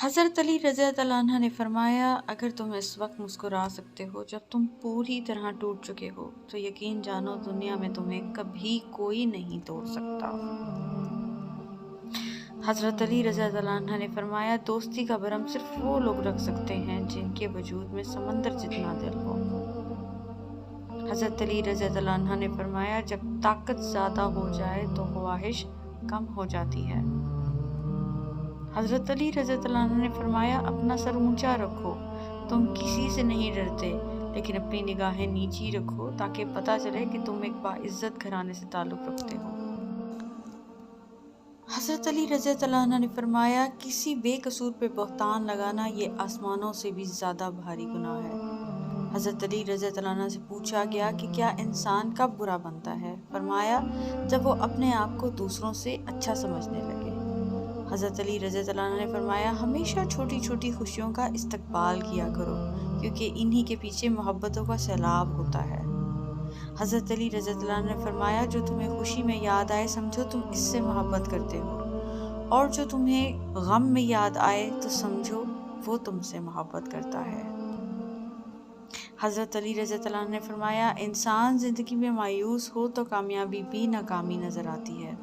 حضرت علی رضی اللہ عنہ نے فرمایا، اگر تم اس وقت مسکرا سکتے ہو جب تم پوری طرح ٹوٹ چکے ہو تو یقین جانو دنیا میں تمہیں کبھی کوئی نہیں توڑ سکتا۔ حضرت علی رضی اللہ عنہ نے فرمایا، دوستی کا بھرم صرف وہ لوگ رکھ سکتے ہیں جن کے وجود میں سمندر جتنا دل ہو۔ حضرت علی رضی اللہ عنہ نے فرمایا، جب طاقت زیادہ ہو جائے تو خواہش کم ہو جاتی ہے۔ حضرت علی رضی اللہ عنہ نے فرمایا، اپنا سر اونچا رکھو، تم کسی سے نہیں ڈرتے، لیکن اپنی نگاہیں نیچی رکھو تاکہ پتہ چلے کہ تم ایک باعزت گھرانے سے تعلق رکھتے ہو۔ حضرت علی رضی اللہ عنہ نے فرمایا، کسی بے قصور پہ بہتان لگانا یہ آسمانوں سے بھی زیادہ بھاری گناہ ہے۔ حضرت علی رضی اللہ عنہ سے پوچھا گیا کہ کیا انسان کب برا بنتا ہے؟ فرمایا، جب وہ اپنے آپ کو دوسروں سے اچھا سمجھنے لگے۔ حضرت علی رضی اللہ عنہ نے فرمایا، ہمیشہ چھوٹی چھوٹی خوشیوں کا استقبال کیا کرو کیونکہ انہی کے پیچھے محبتوں کا سیلاب ہوتا ہے۔ حضرت علی رضی اللہ عنہ نے فرمایا، جو تمہیں خوشی میں یاد آئے سمجھو تم اس سے محبت کرتے ہو، اور جو تمہیں غم میں یاد آئے تو سمجھو وہ تم سے محبت کرتا ہے۔ حضرت علی رضی اللہ عنہ نے فرمایا، انسان زندگی میں مایوس ہو تو کامیابی بھی ناکامی نظر آتی ہے۔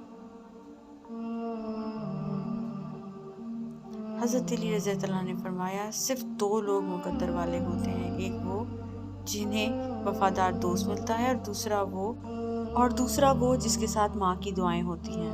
حضرت علی رضی اللہ عنہ نے فرمایا، صرف دو لوگ مقدر والے ہوتے ہیں، ایک وہ جنہیں وفادار دوست ملتا ہے اور دوسرا وہ جس کے ساتھ ماں کی دعائیں ہوتی ہیں۔